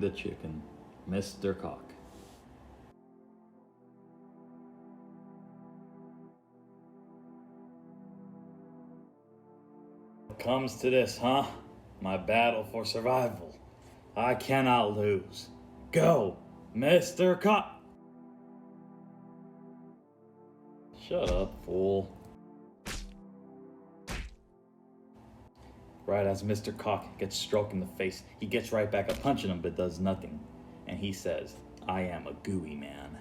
the chicken, Mr.cock. Comes to this, huh? My battle for survival. I cannot lose. Go, Mr.cock! Shut up, fool. Right as Mr.cock gets stroked in the face, he gets right back up punching him but does nothing. And he says, I am a gooey man.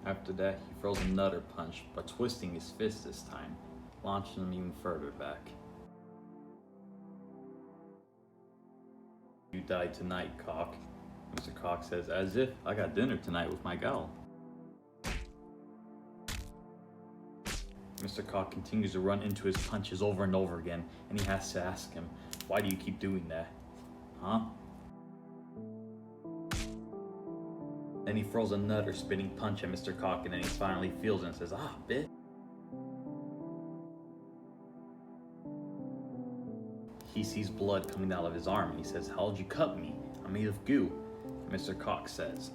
After that, he throws another punch, but twisting his fist this time, launching him even further back. You died tonight, Cock. Mr.cock says, as if I got dinner tonight with my gal. Mr.cock continues to run into his punches over and over again, and he has to ask him, why do you keep doing that? Huh? Then he throws another spinning punch at Mr.cock, and then he finally feels it and says, ah, bitch. He sees blood coming out of his arm, and he says, how'd you cut me? I'm made of goo. And Mr.cock says,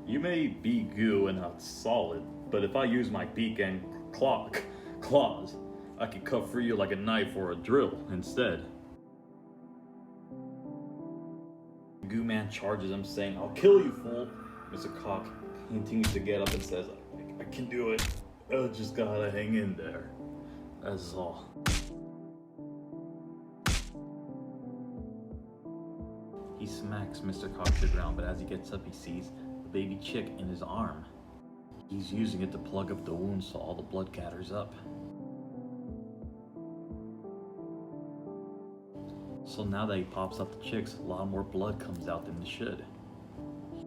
you may be goo and not solid, but if I use my beak and claws, I can cut through you like a knife or a drill instead. The goo man charges him, saying, I'll kill you, fool. Mr.cock continues to get up and says, I can do it. I just gotta hang in there. That's all. He smacks Mr.cock to the ground, but as he gets up, he sees the baby chick in his arm. He's using it to plug up the wound so all the blood gathers up. So now that he pops up the chicks, a lot more blood comes out than it should.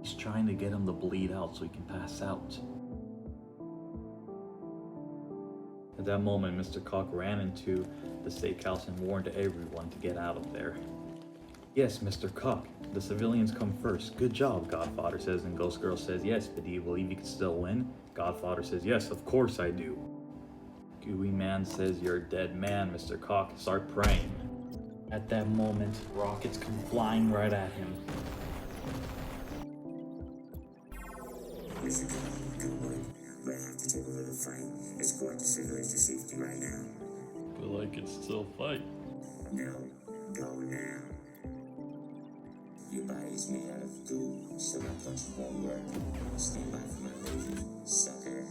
He's trying to get him to bleed out so he can pass out. At that moment, Mr.cock ran into the steakhouse and warned everyone to get out of there. Yes, Mr.cock, the civilians come first. Good job, Godfather says, and Ghost Girl says, yes, but do you believe you can still win? Godfather says, yes, of course I do. Gooey Man says, you're a dead man, Mr.cock. Start praying. At that moment, rockets come flying right at him. Mr. Cock, good boy. But I have to take over the fight. Escort the civilians to safety right now. But I can still fight. No, go now. Your body's made out of goo, so my punch won't work. Stand by for my laser, sucker.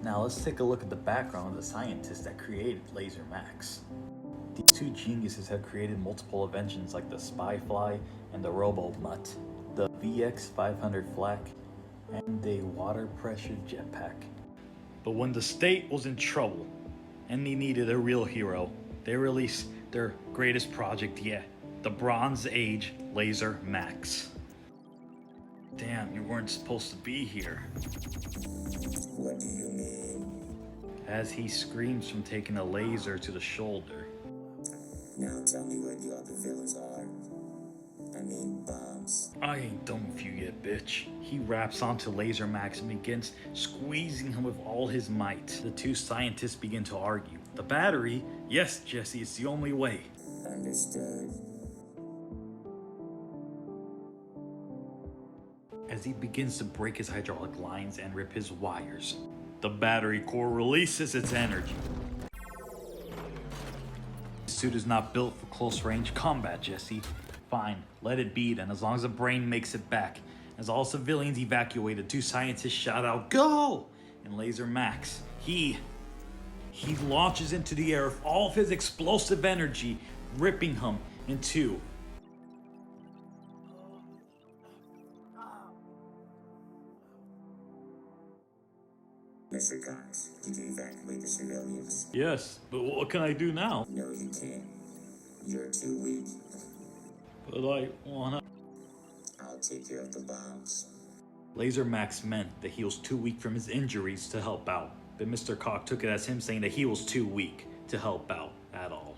Now let's take a look at the background of the scientists that created Laser Max. These two geniuses have created multiple inventions like the Spyfly and the Robo-Mutt, the VX500 flak, and a water pressure jetpack. But when the state was in trouble and they needed a real hero, they released their greatest project yet, the Bronze Age Laser Max. Damn, you weren't supposed to be here. What do you mean? As he screams from taking a laser to the shoulder. Now tell me where the other villains are. I mean bombs. I ain't done with you yet, bitch. He wraps onto Laser Max and begins squeezing him with all his might. The two scientists begin to argue. The battery? Yes, Jesse, it's the only way. Understood. As he begins to break his hydraulic lines and rip his wires, the battery core releases its energy. This suit is not built for close-range combat, Jesse. Fine, let it be then, as long as the brain makes it back. As all civilians evacuated, two scientists shout out, "Go!" And Laser Max, he launches into the air with all of his explosive energy, ripping him in two. Mr. Cox, did you evacuate the civilians? Yes, but what can I do now? No, you can't. You're too weak. But I wanna... I'll take care of the bombs. Laser Max meant that he was too weak from his injuries to help out, but Mr. Cock took it as him saying that he was too weak to help out at all.